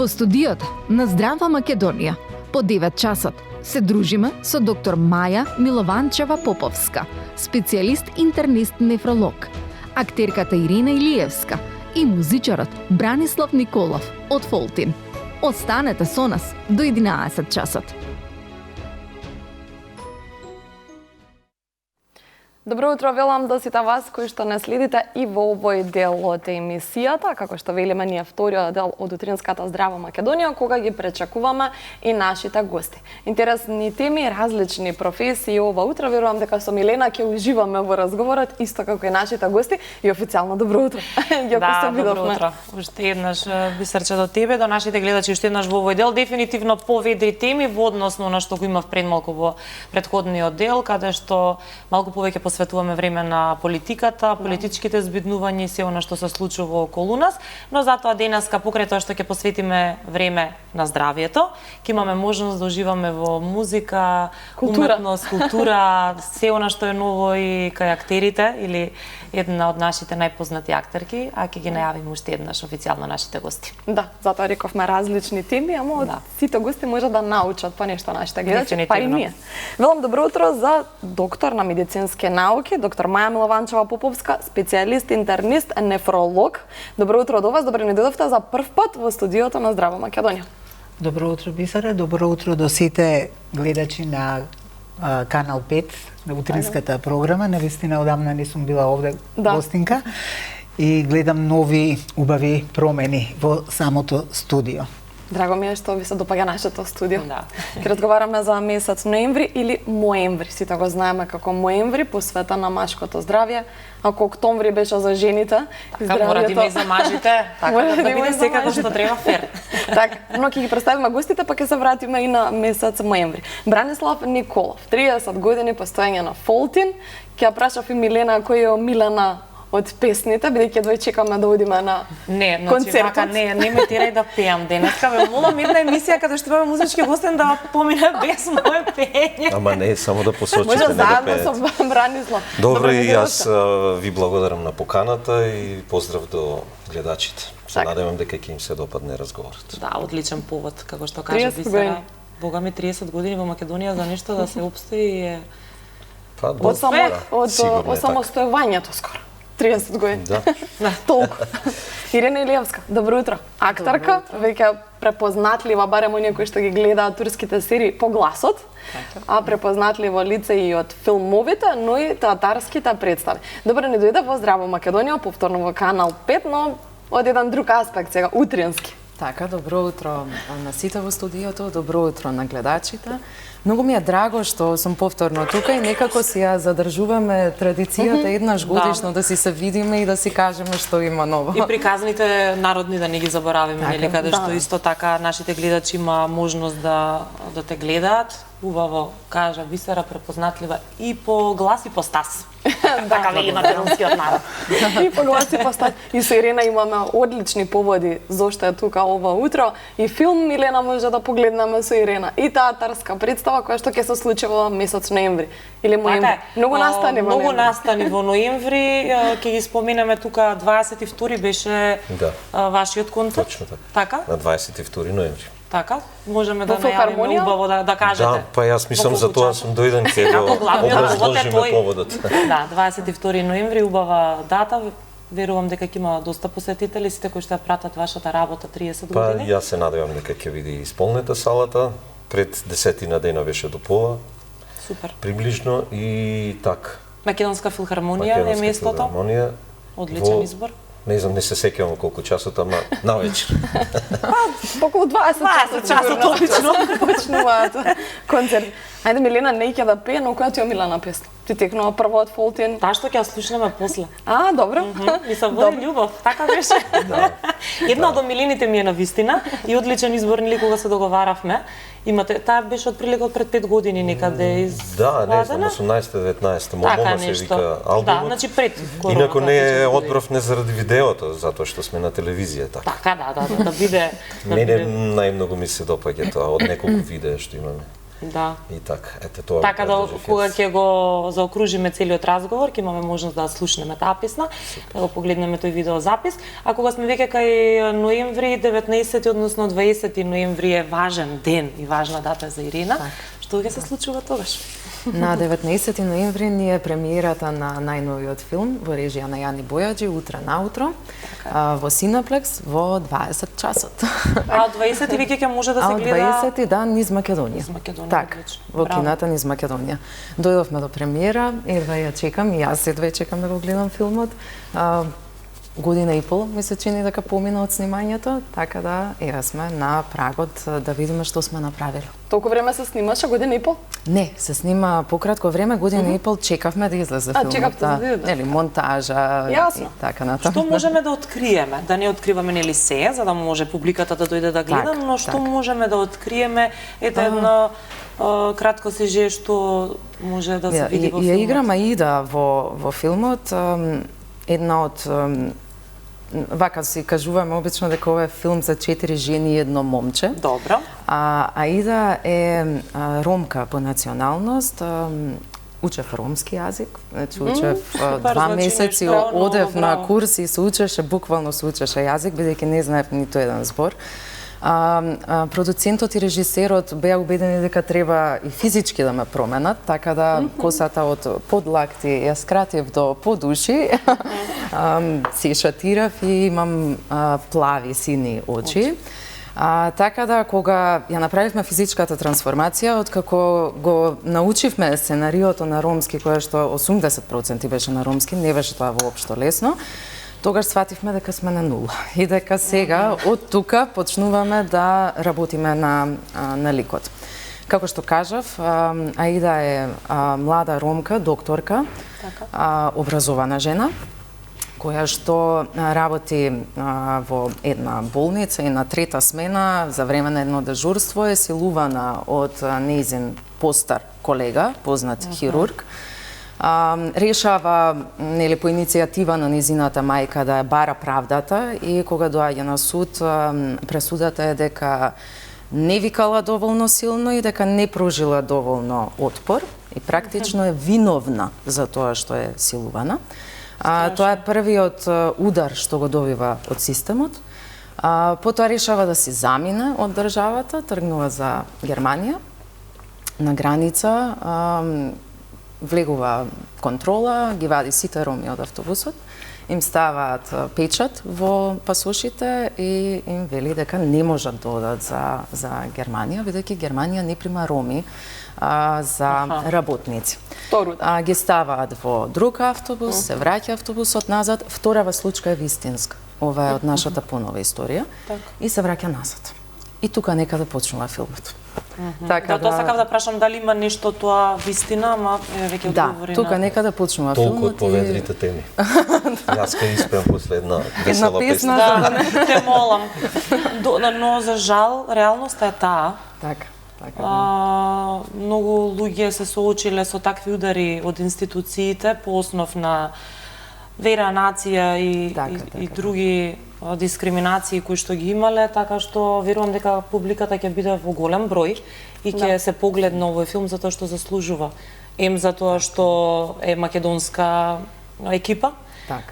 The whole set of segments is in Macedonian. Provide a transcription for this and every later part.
Во студиото на Здрава Македонија по 9 часот се дружиме со доктор Маја Милованчева Поповска, специјалист интернист нефролог, актерката Ирина Илиевска и музичарот Бранислав Николов од Фолтин. Останете со нас до 11 часот. Добро утро велам до сите вас кои што не следите и во овој дел од емисијата, како што велиме ние вториот дел од утринската Здрава Македонија, кога ги пречекуваме и нашите гости. Интересни теми, различни професии ова утро, верувам дека со Милена ќе уживаме во разговорот, исто како и нашите гости, и официјално добро утро. Да, добро утро. Уште еднаш Бисерче до тебе, до нашите гледачи уште еднаш во овој дел, дефинитивно поведри теми во однос на она што го имав пред малку во претходниот дел, каде што малку повеќе посветуваме време на политиката, политичките збиднувања и се она што се случува околу нас, но затоа денеска покрај тоа што ќе посветиме време на здравието, ќе имаме можност да уживаме во музика, уметност, култура, се она што е ново и кај актерите или една од нашите најпознати актерки, а ќе ги најавиме уште еднаш официјално нашите гости. Да, затоа рековме различни теми, ама од сите гости може да научат па нешто нашите гледачи, па и ние. Велам добро утро за доктор на медицински науки, доктор Маја Милованчева Поповска, специјалист интернист, нефролог. Добро утро до вас, добро ни дојдовте за прв пат во студиото на Здрава Македонија. Добро утро, Бисаре, добро утро до сите гледачи на Канал 5, на утринската програма. Навистина одамна не сум била овде гостинка и гледам нови убави промени во самото студио. Драго ми е што ви се допаѓа нашето студио. Да. Ќе разговараме за месец ноември или моември. Сите го знаеме како моември, посвета на машкото здравје. Ако октомври беше за жените, така мора да има и за мажите, така да биде секако што треба фер. Така, но ќе ги представиме гостите, па ќе се вратиме и на месец моември. Бранислав Николов, 30 години постоење на Фолтин. Ќе ја прашав и Милена кој е омилена од песните, бидејќи дој чекаме да одиме на концертот. Не ме тирај да пеам денеска, ме молам една емисија каде што имаме музички гостин да помине без мое пење. Ама не, само да посочите, може не да заедно со Бранислав. Добро, и јас ви благодарам на поканата и поздрав до гледачите. Се надевам дека ќе им се допадне разговорот. Да, одличен повод, како што кажа Бисера. Бога ми 30 години во Македонија за нешто да се обстои е од самостојувањето скоро. 30 години. Да. Толку. Ирина Илиевска, добро утро. Актерка, веќе препознатлива, барем оние кои што ги гледаат турските серии по гласот, а препознатливо лице и од филмовите, но и театарските представи. Добро ни дојде во Здрава Македонија, повторно во Канал 5, но од еден друг аспект сега, утрински. Така, добро утро на сите во студиото, добро утро на гледачите. Многу ми е драго што сум повторно тука и некако си ја задржуваме традицијата еднаш годишно да си се видиме и да си кажеме што има ново. И приказните народни да не ги заборавиме, нели, каде што исто така нашите гледачи има можност да те гледаат. Убаво кажа Бисера, препознатлива и по глас и по стас. Така вели македонскиот народ. И по глас и по стас. И со Ирина имаме одлични поводи зошто е тука ова утро. И филм Милена може да погледнеме со Ирина. И театарска представа која што ќе се случи во месец ноември или моември. Многу настани во многу настани во ноември. Ќе ги споменеме тука 22 беше вашиот концерт. Точно така. На 22 ноември. Така, можеме да најавиме убаво да кажете. Да, па јас мислам за тоа сум дојден ке го образложиме поводот. Да, 22 ноември, убава дата. Верувам дека ќе има доста посетители, сите кои што ја пратат вашата работа 30 години. Па јас се надевам дека ќе биде исполнета салата. Пред 10 дена беше до пола. Супер. Приближно и така. Македонска филхармонија е местото. Одличен избор. Не знам, не се сеќавам колку часот, ама навечер. Околу 20 часот обично почнуваат концерт. Ајде Милена, не ќе да пее, но која ти е омилена песна? Ти текнува прво од Фолтин. Таа што ќе ја слушнеме после. А, добро. И се води љубов, така беше. Една од омилените ми е на вистина и одличен избор нели кога се договаравме. Имате, таа беше од прилика од пред 5 години некаде Да, не знам, 18-19, мома се вика албумот. Да, значи пред короната. Инаку не одбрав не заради видеото, затоа што сме на телевизија така. Така, да биде. Мене најмногу ми се допаѓа тоа од неколку видеа што имаме. Да. И така, ете тоа. Така да кога ќе го заокружиме целиот разговор, ќе имаме можност да слушнеме таа песна, да го погледнеме тој видеозапис. А кога сме веќе кај ноември 19, односно 20 ноември е важен ден и важна дата за Ирина. Што ќе се случува тогаш? На 19 ноември ни е премиерата на најновиот филм во режија на Јани Бојаджи, утре наутро, во Синаплекс во 20 часот. А од 20 веќе ќе може да се гледа... А од 20 да, низ Македонија. Низ Македонија, Так, одлично. во Браво. кината низ Македонија. Дојдовме до премиера, едва ја чекам, и јас едва ја чекам да го гледам филмот. Година и пол ми се чини дека помина од снимањето, така да ева сме на прагот да видиме што сме направиле. Толку време се снимаше, година и пол? Не, се снима пократко време, година и пол чекавме да излезе филмот. чекавте да видите? Нели, монтажа Јасно. и така натаму. Што можеме да откриеме? Да не откриваме нели се, за да може публиката да дојде да гледа, но што можеме да откриеме? Ете едно кратко сежие што може да се види во филмот. Ја играм Аида во филмот, една од вака си кажуваме обично дека ова е филм за 4 жени и едно момче. Добро. Аида е ромка по националност, учев ромски јазик, значи учев 2 месеци, одев на курс и се учеше, буквално се учеше јазик, бидејќи не знаев ниту еден збор. Продуцентот и режисерот беа убедени дека треба и физички да ме променат, така да косата од подлакти ја скратив до подуши, се шатирав и имам плави сини очи. Така да, кога ја направивме физичката трансформација, откако го научивме сценариото на ромски, кое што 80% беше на ромски, не беше тоа воопшто лесно, тогаш свативме дека сме на нула и дека сега од тука почнуваме да работиме на ликот. Како што кажав, Аида е млада ромка, докторка, образована жена, која што работи во една болница и на трета смена за време на едно дежурство е силувана од нејзин постар колега, познат хирург. Решава нели по иницијатива на незината мајка да ја бара правдата и кога доаѓа на суд, пресудата е дека не викала доволно силно и дека не пружила доволно отпор и практично е виновна за тоа што е силувана. Тоа е првиот удар што го добива од системот. Потоа решава да си замине од државата, тргнува за Германија. На граница влегува контрола, ги вади сите роми од автобусот, им ставаат печат во пасошите и им вели дека не можат да одат за Германија, бидејќи Германија не прима роми за работници. Ги ставаат во друг автобус, се враќа автобусот назад, вторава случка е вистинска. Ова е од нашата понова историја и се враќа назад. И тука некаде почнува филмот. Така да, тоа сакав да прашам дали има нешто тоа вистина, ама веќе одговори. Да, тука некаде почнува филмот. Толку од поведрите теми. Јас ке испеам после една весела песна. Да, те молам. Но за жал, реалноста е таа. Така. Многу луѓе се соочиле со такви удари од институциите по основ на вера, нација и други дискриминации кои што ги имале, така што верувам дека публиката ќе биде во голем број и ќе се погледне овој филм затоа што заслужува. Затоа што е македонска екипа,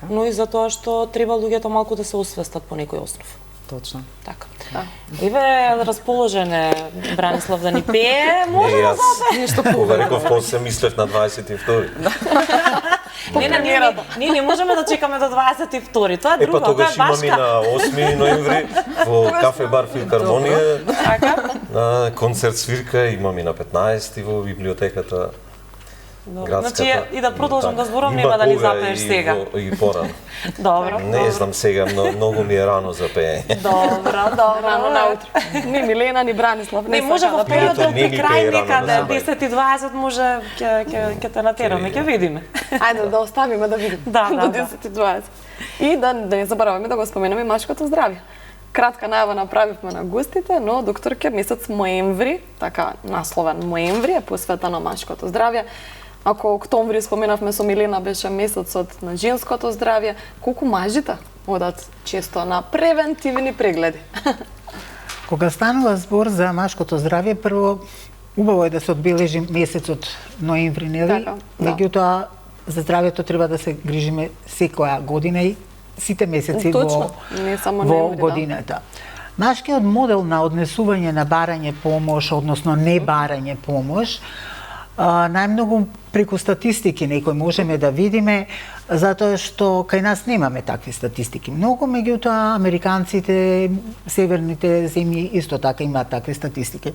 но и затоа што треба луѓето малку да се освестат по некој основ. Точно. Така. Еве расположен е Бранислав да ни пее, може да нешто кога реков после мислев на 22. Не можеме да чекаме до 22. Тоа е друго, тоа е тогаш имаме на 8 ноември во кафе бар Филхармонија. На концерт свирка имаме на 15 во библиотеката. Значи и да продолжам да зборам, нема да ни запееш сега. И порано. Добро. Не знам сега, многу ми е рано за пеење. Добро, рано наутро. Ни Милена, ни Бранислав. Не може во периодот при крај некаде 10:20 може ќе те натераме, ќе видиме. Ајде да оставиме да видиме. До 10:20. И да не забораваме да го споменеме машкото здравје. Кратка најава направивме на гостите, но докторке месец ноември, така насловен ноември е посветен на машкото здравје. Ако октомври споменавме со Милена беше месецот на женското здравје, колку мажите одат често на превентивни прегледи? Кога станува збор за машкото здравје, прво Убаво е да се одбележи месецот ноември, нели? Така, Меѓутоа, за здравјето треба да се грижиме секоја година и сите месеци Точно, не само во ноември, годината. Машкиот модел на однесување на барање помош, односно не барање помош, најмногу преку статистики некој можеме да видиме, затоа што кај нас немаме такви статистики. Многу, меѓутоа, американците, северните земји исто така имаат такви статистики.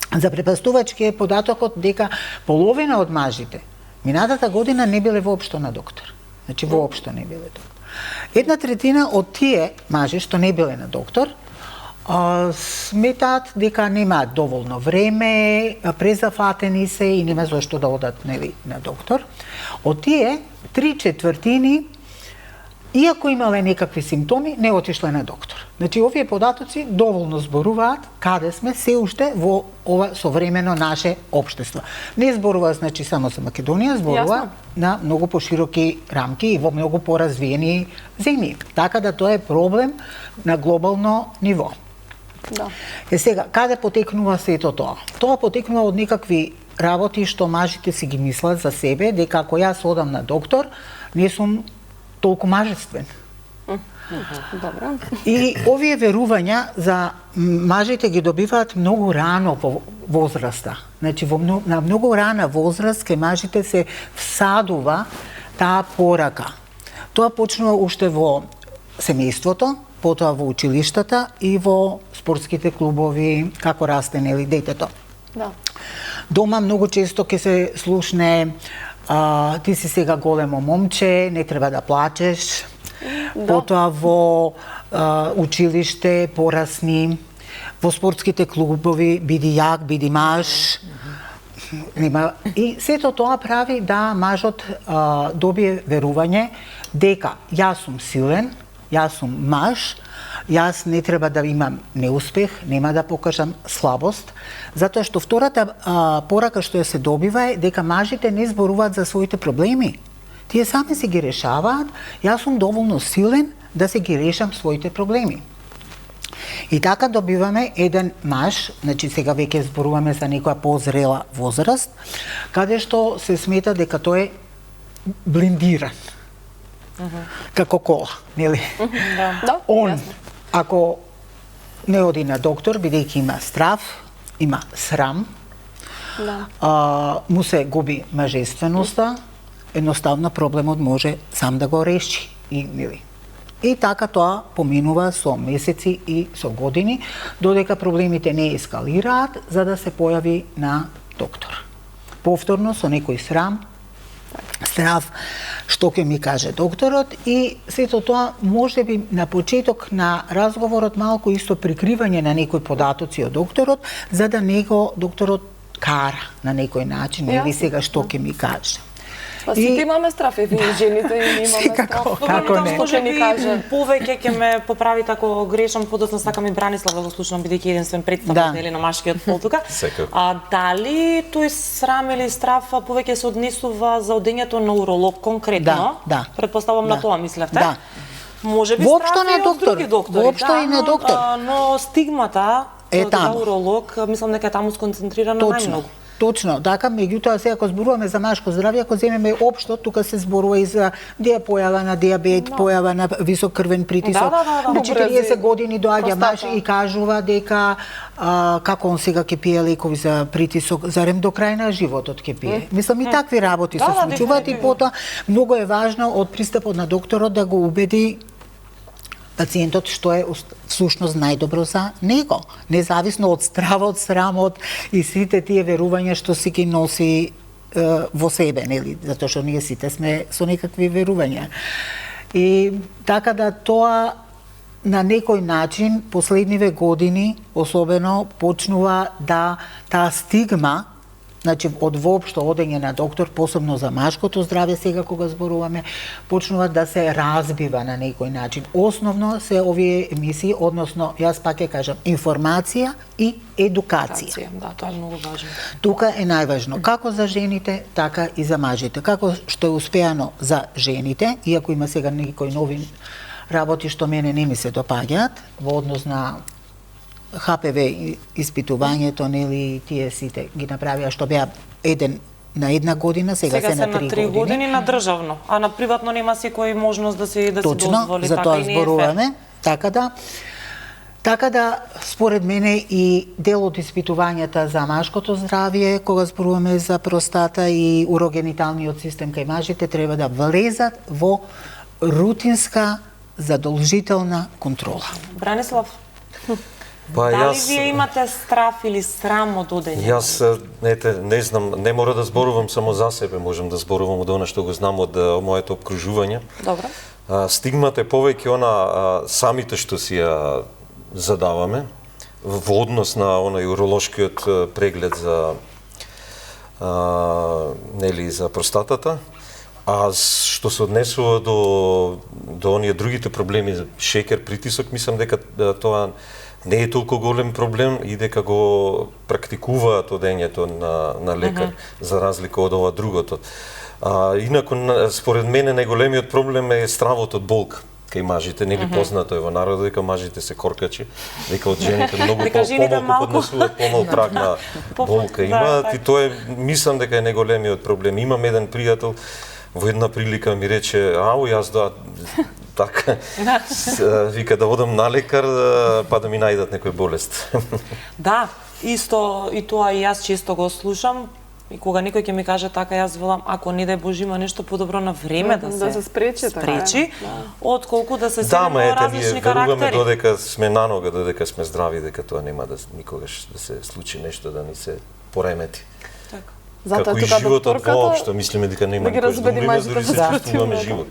Запрепастувачки е податокот дека половина од мажите минатата година не биле воопшто на доктор. Значи, воопшто не биле доктор. 1/3 од тие мажи што не биле на доктор, сметаат дека немаат доволно време, презафатени се и нема зошто да одат, нели, на доктор. Од тие 3/4, иако имале некакви симптоми, не отишле на доктор. Значи, овие податоци доволно зборуваат каде сме се уште во ова современо наше општество. Не зборува, значи, само за Македонија, зборува на многу пошироки рамки и во многу поразвиени земји. Така да тоа е проблем на глобално ниво. Да. Сега, каде потекнува сето тоа? Тоа потекнува од некакви работи што мажите си ги мислат за себе, дека ако јас одам на доктор, не сум толку мажествен. Добро. И овие верувања за мажите ги добиваат многу рано во возраста. Значи, на многу рана возраст кај мажите се всадува таа порака. Тоа почнува уште во семејството, потоа во училиштата и во спортските клубови, како расте, нели, детето. Да. Дома многу често ќе се слушне ти си сега големо момче, не треба да плачеш. Потоа во училиште, порасни, во спортските клубови, биди јак, биди маж. Нема. И сето тоа прави да мажот добие верување дека јас сум силен, јас сум маж, јас не треба да имам неуспех, нема да покажам слабост, затоа што втората порака што ја се добива е дека мажите не зборуваат за своите проблеми. Тие сами се ги решаваат, јас сум доволно силен да се ги решам своите проблеми. И така добиваме еден маж, значи сега веќе зборуваме за некоја позрела возраст, каде што се смета дека тој е блиндиран. Како кола, нели? Да, Он, јасно. ако не оди на доктор, бидејќи има страв, има срам, му се губи мажественоста, едноставно проблемот може сам да го реши. И така тоа поминува со месеци и со години, додека проблемите не ескалираат, за да се појави на доктор. Повторно со некој срам, страв, што ќе ми каже докторот, и сето тоа може би на почеток на разговорот малку исто прикривање на некои податоци од докторот, за да него докторот кара на некој начин, нели сега што ќе ми каже. Па сите имаме страв, еве и жените имаме Секако, страв. како не. Може ни каже. Повеќе ќе ме поправи ако грешам, подоцна сакам и Бранислав да го слушам, бидејќи единствен представител нели на машкиот пол тука. Дали тој срам или страв повеќе се однесува за одењето на уролог конкретно? Да. Предпоставам на тоа мислевте? Да. Може би Воопшто страв на и од доктор. други доктори. Воопшто и на доктор. Но стигмата за таму. уролог, мислам дека е таму сконцентрирана најмногу. Точно, така, меѓутоа сега ако зборуваме за машко здравје, ако земеме општо, тука се зборува и за појава на диабет, појава на висок крвен притисок. На 40 години доаѓа маж и кажува дека како он сега ќе пие лекови за притисок, зарем до крај на животот ќе пие. Мислам и такви работи се случуваат, и потоа многу е важно од пристапот на докторот да го убеди пациентот што е всушност најдобро за него, независно од стравот, срамот и сите тие верувања што си ги носи во себе, нели, затоа што ние сите сме со некакви верувања. И така да тоа на некој начин последниве години особено почнува да таа стигма, значи од воопшто одење на доктор, посебно за машкото здравје сега кога зборуваме, почнува да се разбива на некој начин. Основно се овие емисии, односно јас пак ќе кажам информација и едукација. Да, тоа е многу важно. Тука е најважно како за жените, така и за мажите. Како што е успеано за жените, иако има сега некои нови работи што мене не ми се допаѓаат во однос на ХПВ испитувањето, нели, тие сите ги направија, што беа еден на една година, сега се на 3 години на државно, а на приватно нема секој можност да се Точно, дозволи, за така тоа и не е зборуваме. Така да, според мене и дел од испитувањата за машкото здравје, кога зборуваме за простата и урогениталниот систем кај мажите, треба да влезат во рутинска задолжителна контрола. Бранислав, Па дали јас вие имате страф или срам од одење? Јас не знам, не мора да зборувам само за себе, можам да зборувам од она што го знам од моето обкружување. Добро. Стигмата е повеќе она самите што си ја задаваме во однос на оној уролошкиот преглед за нели за простатата, а што се однесува до оние другите проблеми, шекер, притисок, мислам дека тоа не е толку голем проблем и дека го практикуваат одењето на лекар, за разлика од ова другото. Инаку, според мене, најголемиот проблем е стравот од болка кај мажите, нели познато е во народот дека мажите се коркачи, дека од жените многу помалку поднесуваат помал праг на болка имаат и тоа е, мислам дека е најголемиот проблем. Имам еден пријател во една прилика ми рече, јас така, вика да одам на лекар, па да ми најдат некој болест. Да, исто и тоа и јас често го слушам. И кога некој ќе ми каже така, јас велам, ако не дај Боже има нешто подобро на време да се спречи, отколку да се седне во различни карактери. Веруваме додека сме на нога, додека сме здрави, дека тоа нема да никогаш да се случи нешто да ни се поремети. Затоа како и животот воопшто, мислиме дека нема никој да умиме, дури се чувствуваме живот.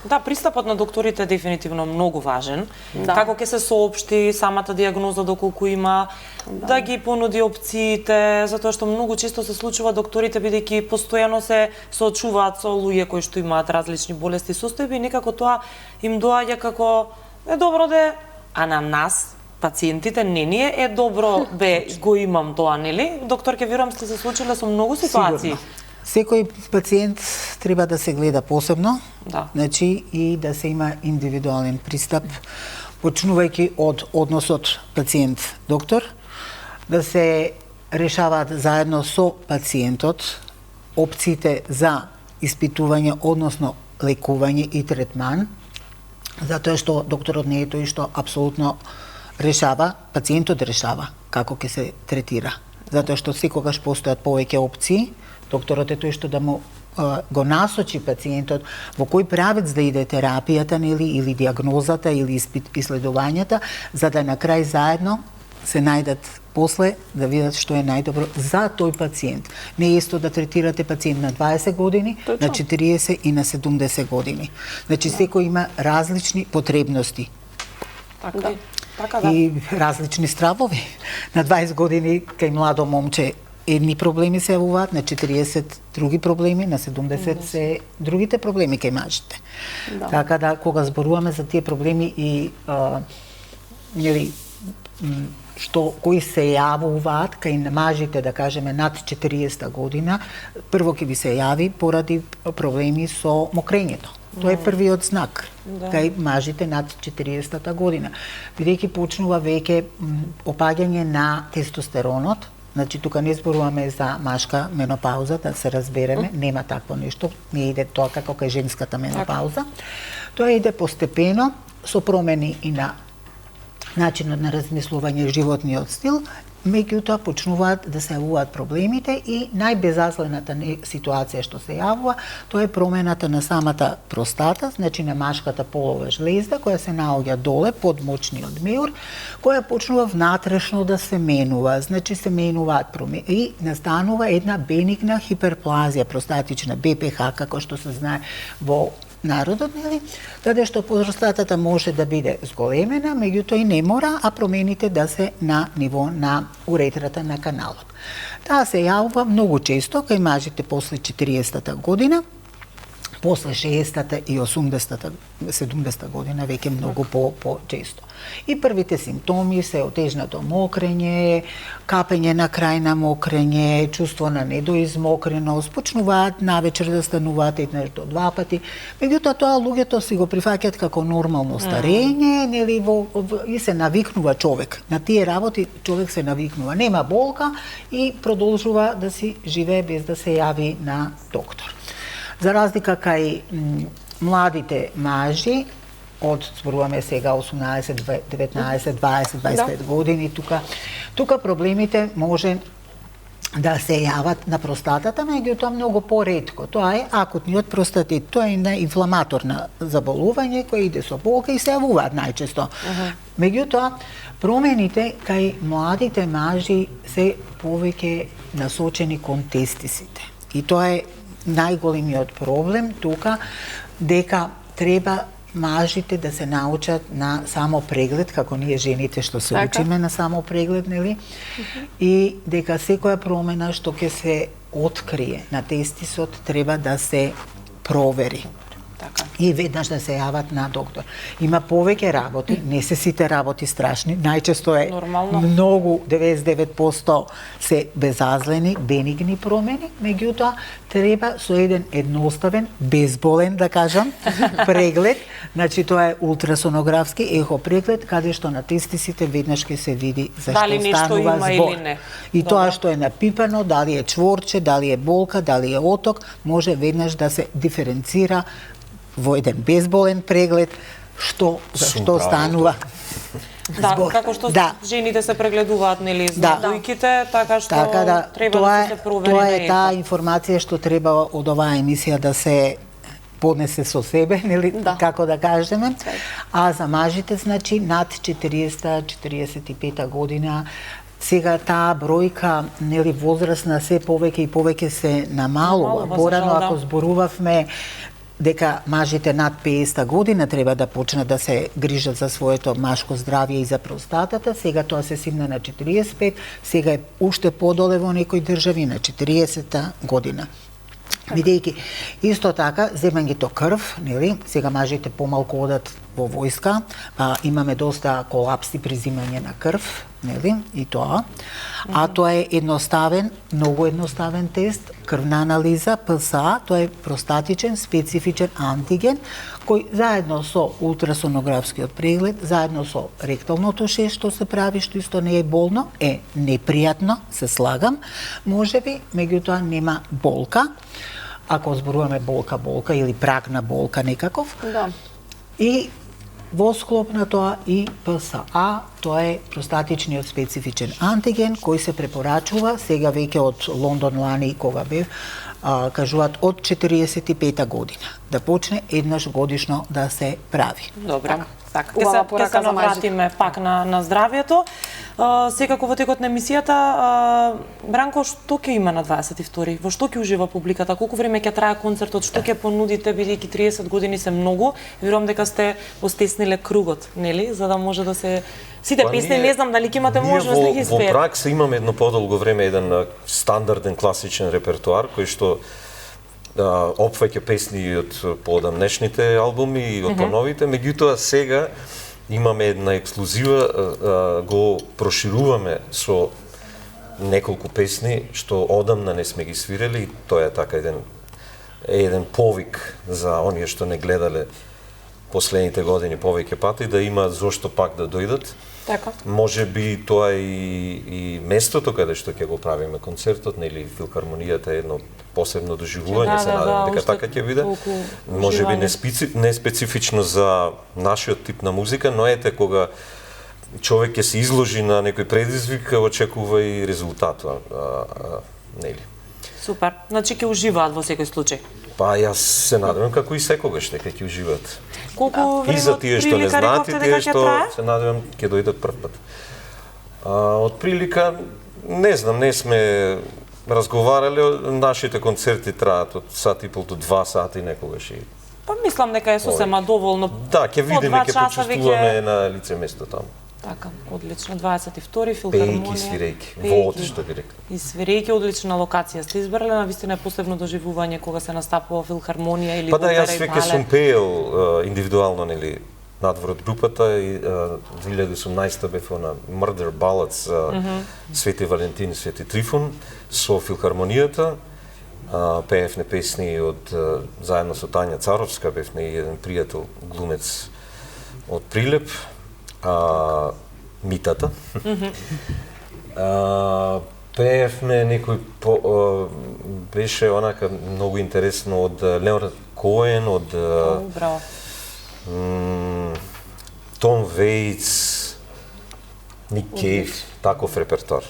Да, пристапот на докторите е дефинитивно многу важен. Како ќе се соопшти самата дијагноза, доколку има, да ги понуди опциите, затоа што многу често се случува докторите, бидејќи постојано се соочуваат со луѓе кои што имаат различни болести и состојби, некако тоа им доаѓа како е добро да, а на нас пациентите не ни е добро го имам тоа, нели? Доктор, ќе верувам сте се случиле со многу ситуации. Сигурно. Секој пациент треба да се гледа посебно, значи и да се има индивидуален пристап, почнувајќи од односот пациент-доктор, да се решаваат заедно со пациентот опциите за испитување, односно лекување и третман, затоа што докторот не е тој што апсолутно решава, пациентот решава како ќе се третира. Затоа што секогаш постојат повеќе опции, докторот е тој што да му го насочи пациентот во кој правец да иде терапијата, нели, или дијагнозата, или исследувањата, за да на крај заедно се најдат после да видат што е најдобро за тој пациент. Не е исто да третирате пациент на 20 години, на 40 и на 70 години. Значи секој има различни потребности. И различни стравови. На 20 години кај младо момче едни проблеми се јавуваат, на 40 други проблеми, на 70 се другите проблеми кај мажите. Така да, кога зборуваме за тие проблеми и нели кои се јавуваат кај мажите, да кажеме, над 40 година, прво ќе ви се јави поради проблеми со мокрењето. Тоа е првиот знак кај мажите над 40 година. Бидејќи почнува веќе опаѓање на тестостеронот, значи тука не зборуваме за машка менопауза, да се разбереме, нема такво нешто, не иде тоа како кај женската менопауза. Тоа иде постепено со промени и на начинот на размислување, животниот стил, меѓутоа почнуваат да се јавуваат проблемите и најбезазлената ситуација што се јавува, тоа е промената на самата простата, значи на машката полова жлезда, која се наоѓа доле под мочниот меур, која почнува внатрешно да се менува, значи се менуваат промени и настанува една бенигна хиперплазија простатична, БПХ, како што се знае во народот, нели, каде што простатата може да биде зголемена, меѓутоа и не мора, а промените да се на ниво на уретрата на каналот. Таа се јавува многу често кај мажите после 40-та година, после 60-та и 80-та, 70-та година веќе многу по-често. И првите симптоми се отежнато мокрење, капење на крај на мокрење, чувство на недоизмокреност, почнуваат навечер да стануваат еднаш до два пати. Меѓутоа тоа луѓето си го прифаќаат како нормално старење, нели и се навикнува човек. На тие работи човек се навикнува. Нема болка и продолжува да си живее без да се јави на доктор. За разлика кај младите мажи, зборуваме сега 18, 19, 20, 25 години, тука проблемите може да се јават на простатата, меѓутоа многу поретко. Тоа е акутниот простатит. Тоа е една инфламаторна заболување која иде со болка и се јавуваат најчесто. Меѓутоа, промените кај младите мажи се повеќе насочени кон тестисите. И тоа е најголемиот проблем тука, дека треба мажите да се научат на само преглед, како ние жените што се учиме на само преглед, нели? И дека секоја промена што ќе се открие на тестисот треба да се провери. И веднаш да се јават на доктор. Има повеќе работи, не се сите работи страшни, најчесто е многу, 99% се безазлени, бенигни промени, меѓутоа треба со еден едноставен, безболен, да кажам, преглед, значи тоа е ултрасонографски ехо преглед, каде што на тестисите веднаш ќе се види зашто станува збор. И тоа што е напипано, дали е чворче, дали е болка, дали е оток, може веднаш да се диференцира во еден безболен преглед, зашто станува. Да, како што жените се прегледуваат, нели, за дојките, така што треба да се провери. Тоа е таа информација што треба од оваа емисија да се поднесе со себе, нели, како да кажеме. А за мажите, значи, над 40-45 година, сега таа бројка, нели, возрастна се повеќе и повеќе се намалува. Порано, ако зборувавме дека мажите над 50 година треба да почнат да се грижат за своето машко здравје и за простатата, сега тоа се симна на 45, сега е уште подоле во некои држави на 40 година. Бидејќи исто така земањето крв, нели, сега мажите помалку одат во војска, имаме доста колапси при земање на крв, нели, и тоа. А тоа е едноставен, многу едноставен тест, крвна анализа, ПСА, тоа е простатичен специфичен антиген, кој заедно со ултрасонографскиот преглед, заедно со ректалното шест што се прави, што исто не е болно, е непријатно, се слагам, можеби, меѓутоа нема болка. Ако зборуваме болка или прагна болка некаков. И во склоп на тоа и ПСА, тоа е простатичниот специфичен антиген кој се препорачува сега веќе од Лондон лани кога бев, кажуваат од 45 година да почне еднаш годишно да се прави. Добро. Така, ќе се навратиме пак на здравјето. Секако во текот на емисијата, Бранко, што ќе има на 22-ри? Во што ќе ужива публиката? Колку време ќе трае концертот? Што ќе понудите, бидејќи 30 години се многу? Верувам дека сте постесниле кругот, нели? За да може да се... Сите песни, не знам дали ќе имате можност да ги испеете. Во пракса имаме едно подолго време еден стандарден класичен репертоар кој што опфаќа песни од подамнешните албуми и од поновите, меѓутоа сега имаме една ексклузива, го прошируваме со неколку песни што одамна не сме ги свирели, и тоа е така еден повик за оние што не гледале последните години повеќе пати, да има зошто пак да дојдат. Така. Може би тоа и местото каде што ќе го правиме концертот, нели филхармонијата е едно посебно доживување, се надевам дека така ќе биде. Може би не специфично за нашиот тип на музика, но ете кога човек ќе се изложи на некој предизвик, очекува и резултат, нели. Супер. Значи ќе уживаат во секој случај. Па јас се надевам како и секогаш дека ќе уживаат. Колку време и за тие што не знаат и тие што се надевам ќе дојдат прв пат. Од прилика не знам, не сме разговарале, нашите концерти траат од сат и пол до 2 сати некогаш и... Па мислам дека е сосема доволно. Да, ќе видиме, ќе почувствуваме на лице место таму. Така, одлично. 22-ри Пејки филхармонија. и свирејки. Вод, што би рекла. И свирејки, одлична локација сте избрале, навистина е посебно доживување кога се настапува филхармонија или Па да, опера јас и веќе сум балет. пеел индивидуално, нели, надвор од групата и 2018 бев на Murder Ballads Свети Валентин и Свети Трифун со филхармонијата. Пеевме песни од заедно со Тања Царовска, бевме и еден пријател глумец од Прилеп, Митата. Пеевме некој беше онака многу интересно од Леонард Коен, од Браво. Том Вејц, Ник Кейв, таков репертоар.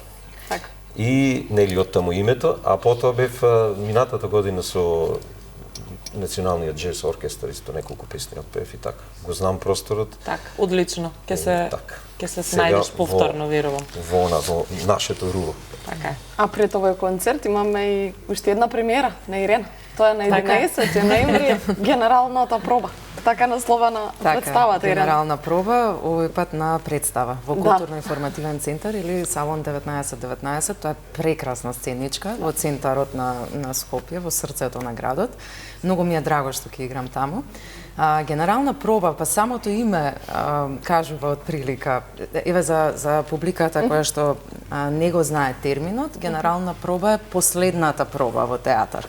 Така. И нели од таму името, а потоа бев минатата година со Националниот джез оркестар, исто неколку песни отпеев и така. Го знам просторот. Така, одлично. Ќе се Сега снајдеш повторно, верувам. Во нашето руво. Така е. А пред овој концерт имаме и уште една премиера на Ирена. Тоа е на 11 ноември, генералната проба. Така насловена представата, Ирена. Генерална проба, овој пат на представа во Културно-информативен центар или Салон 1919. Тоа е прекрасна сценичка во центарот на Скопје, во срцето на градот. Многу ми е драго што ќе играм таму. Генерална проба, па самото име кажува од прилика. Еве за публиката која што не го знае терминот, генерална проба е последната проба во театар.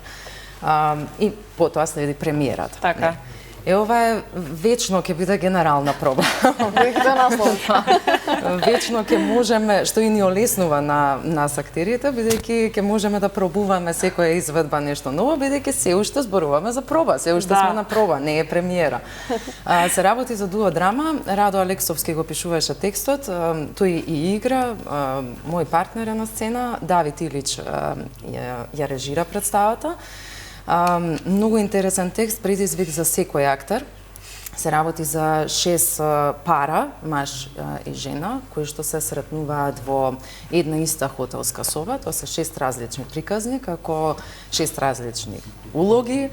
И потоа следи премиерата. Така. Ова е вечно ќе биде генерална проба. Веќе наслов. Вечно ќе можеме, што и ни олеснува на нас актерите, бидејќи ќе можеме да пробуваме секоја изведба нешто ново, бидејќи се уште зборуваме за проба, се уште сме на проба, не е премиера. Се работи за дуо драма, Радо Алексовски го пишуваше текстот, тој и игра, мој партнер е на сцена, Давид Илич ја режира представата. Многу интересен текст, предизвик за секој актер. Се работи за 6 пара, маж и жена, кои што се сретнуваат во една иста хотелска соба. Тоа се 6 различни приказни, како 6 различни улоги,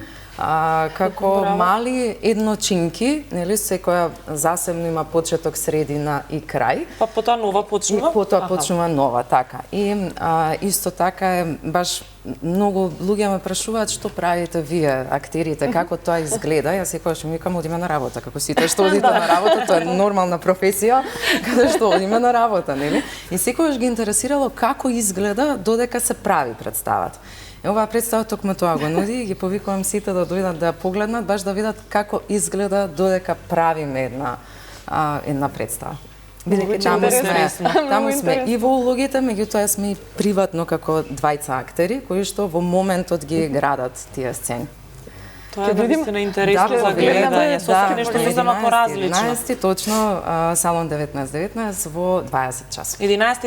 како мали едночинки, нели, секоја засебно има почеток, средина и крај. Па потоа нова почнува? И потоа почнува нова, така. И исто така е баш многу луѓе ме прашуваат што правите вие, актерите, како тоа изгледа. Јас секогаш им викам одиме на работа, како сите што одите на работа, тоа е нормална професија, каде што одиме на работа, нели? И секогаш ги интересирало како изгледа додека се прави представата. Оваа представа токму тоа го нуди и ги повикувам сите да дојдат да погледнат, баш да видат како изгледа додека правиме една представа. Бидејќи таму сме и во улогите, меѓутоа сме и приватно како двајца актери кои што во моментот ги градат тие сцени. Тоа е наистина интересно за гледање, со нешто сосема поразлично. 11 точно, Салон 1919 во 20 часот. 11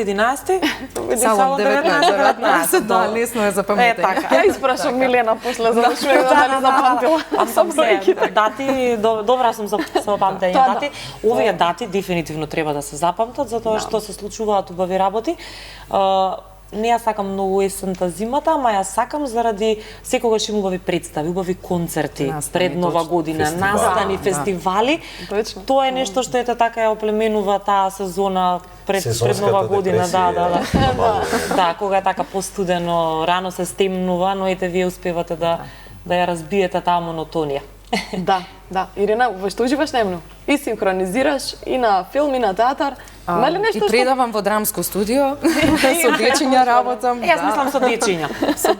Салон 1919, да, лесно е за паметење. Така. Ја испрашам Милена после завршување дали запамтила. Сам се дати, добра сум за памтење дати. Овие дати дефинитивно треба да се запамтат затоа што се случуваат убави работи. Не ја сакам многу есента зимата, ама ја сакам заради секогаш има убави представи, убави концерти пред Нова година, настани, фестивали. Тоа е нешто што ете така ја оплеменува таа сезона пред Нова година, да, кога е така постудено, рано се стемнува, но ете вие успевате да ја разбиете таа монотонија. Да. Ирина, во што уживаш најмногу? И синхронизираш и на филм и на театар. Има ли нешто и предавам во драмско студио, со дечиња работам. Јас мислам со дечиња.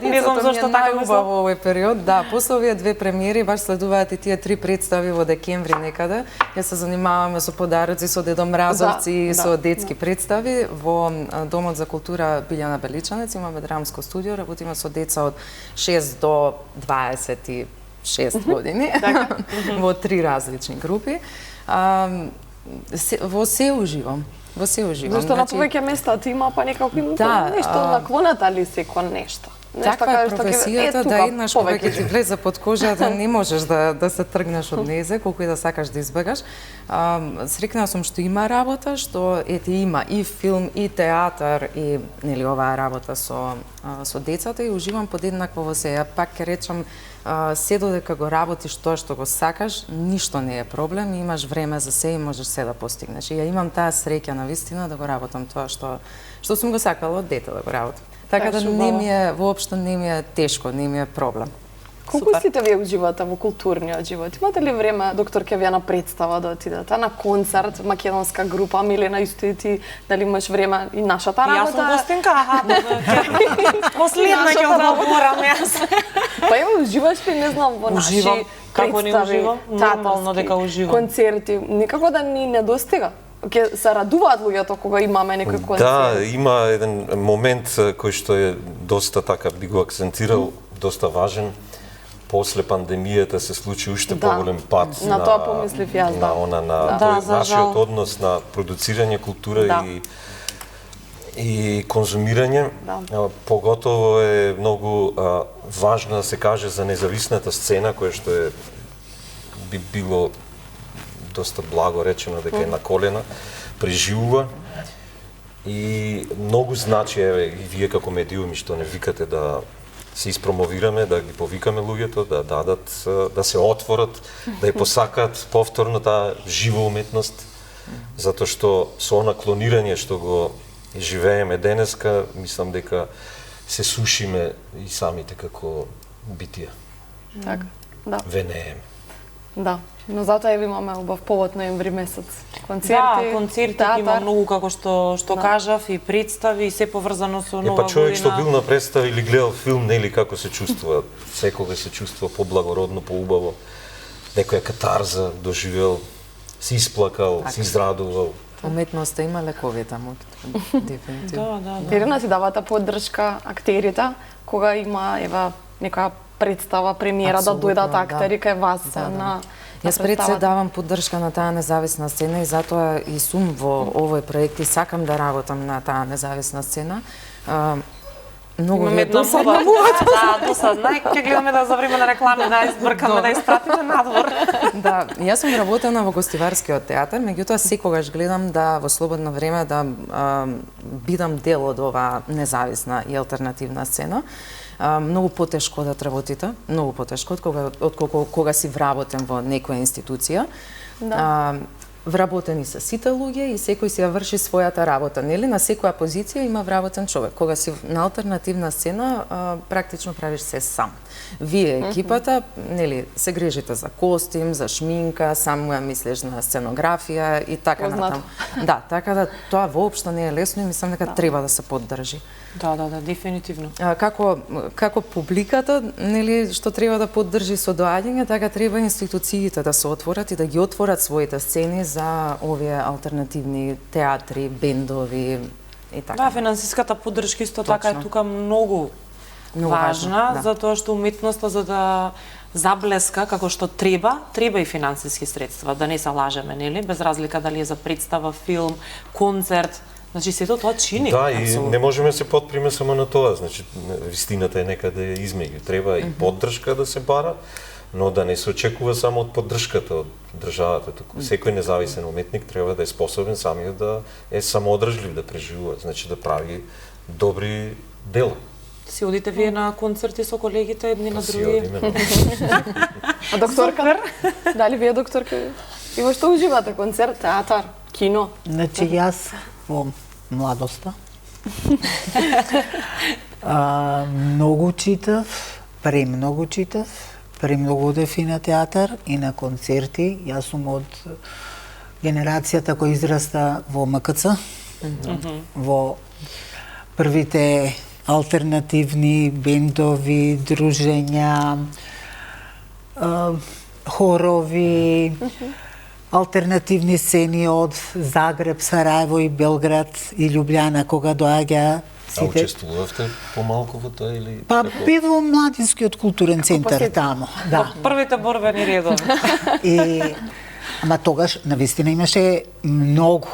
Не знам зошто така мислам во овој период. Да, после овие 2 премиери баш следуваат и тие 3 представи во декември некаде. Ја се занимаваме со подароци, со Дедо Мразовци, со детски представи. Во Домот за култура Билјана Беличанец имаме драмско студио, работиме со деца од 6 до 26 години во 3 различни групи. Во се уживам. Зашто на повеќе места ти има па некако нешто наклонета ли се кон нешто? Таква е професијата да еднаш кога ќе ти влезе под кожата не можеш да се тргнеш од незе, колку и да сакаш да избегаш. Срекна сум што има работа, што ете има и филм, и театар, и нели оваа работа со децата и уживам подеднакво во се. Ја пак ќе речам се додека го работиш тоа што го сакаш, ништо не е проблем, имаш време за се и можеш се да постигнеш. И ја имам таа среќа навистина да го работам тоа што сум го сакала од дете да го работам. Така да воопшто не ми е тешко, не ми е проблем. Колку сите вие уживате во културниот живот? Имате ли време, докторке, вие на представа да отидете, на концерт, македонска група, Милена, исто и ти, дали имаш време и нашата работа? Јас сум гостинка, последна ќе одговорам јас. Па ево, уживаш ли, не знам, во наши представи? Како не уживам? Нормално дека уживам. Концерти, никако да ни недостига? Ке се радуваат луѓето кога имаме некој концерт? Да, има еден момент кој што е доста така, би го акцентирал, доста важен. После пандемијата се случи уште поголем пат на тоа помислив јас, на нашиот однос на продуцирање култура и конзумирање. Поготово е многу важно да се каже за независната сцена, која што би било доста благо речено дека е на колена, преживува и многу значи, еве, и вие како медиуми што не викате да се испромовираме, да ги повикаме луѓето, да дадат, да се отворат, да ја посакаат повторно таа жива уметност, затоа што со она клонирање што го живееме денеска, мислам дека се сушиме и самите како битија. Така, да. Венееме. Да, но затоа еве имаме убав повод ноември месец. Концерти, да, концерти има многу, како што кажав, и представи, и се поврзано со нова година. Па човек што бил на представа или гледал филм, нели како се чувствува? Секогаш се чувствува поблагородно, поубаво. Некоја катарза доживел, се исплакал, се израдувал. Уметноста има лекови таму, дефинитивно. Да. Ирина, си давате поддршка актерите кога има некоја представа, премиера, да дојдат актери кај вас на Јас пред се давам поддршка на таа независна сцена и затоа и сум во овој проект и сакам да работам на таа независна сцена. Многу е досадна. Да, досадна. Ќе гледаме да за време на реклами да избркаме, да испратиме надвор. Да, јас сум работена во гостиварскиот театар, меѓутоа секогаш гледам да во слободно време да бидам дел од оваа независна и алтернативна сцена. Многу потешко да работите, многу потешко од кога си вработен во некоја институција. Да. Вработени се сите луѓе и секој си ја врши својата работа, нели? На секоја позиција има вработен човек. Кога си на алтернативна сцена, практично правиш се сам. Вие, екипата, нели, се грижите за костим, за шминка, само ја мислиш на сценографија и така натаму. Да, така да тоа воопшто не е лесно и мислам дека треба да се поддржи. Да, дефинитивно. Како публиката, нели, што треба да поддржи со доаѓање, така треба институциите да се отворат и да ги отворат своите сцени за овие алтернативни театри, бендови и така. Да, финансиската поддршка исто така е тука многу важна, затоа што уметноста за да заблеска како што треба и финансиски средства, да не се лажеме, нели, без разлика дали е за представа, филм, концерт. Значи сето тоа чини. Да, и не можеме да се подприме само на тоа, значи вистината е некаде измеѓу. Треба и поддршка да се бара, но да не се очекува само од поддршката од државата. Секој независен уметник треба да е способен самиот да е самоодржлив, да преживува, значи да прави добри дела. Си одите вие на концерти со колегите едни на други? Си одиме. А докторка? Дали вие, докторка? И во што уживате? Концерт, театар, кино? Значи јас во младоста многу читав, премногу читав, премногу одев и на театар и на концерти. Јас сум од генерацијата која израста во МКЦ, во првите алтернативни бендови, дружења, хорови, алтернативни сцени од Загреб, Сараево и Белград и Љубљана кога доаѓа А учествувавте помалку во тоа или? Па бев во младинскиот културен центар таму, да. Првите борбени редови. Ама тогаш навистина имаше многу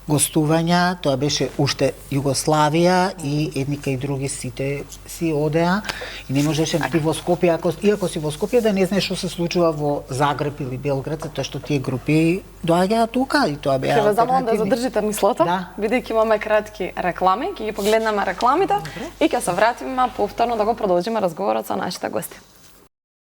гостувања, тоа беше уште Југославија и едника и други сите си одеа и не можеше ти во Скопје, иако си во Скопје, да не знаеш што се случува во Загреб или Белград, затоа што тие групи доаѓаат тука и тоа беа алтернативни. Ќе ве замолам да задржите мислата, бидејќи имаме кратки реклами, ќе ги погледнеме рекламите и ќе се вратиме повторно да го продолжиме разговорот со нашите гости.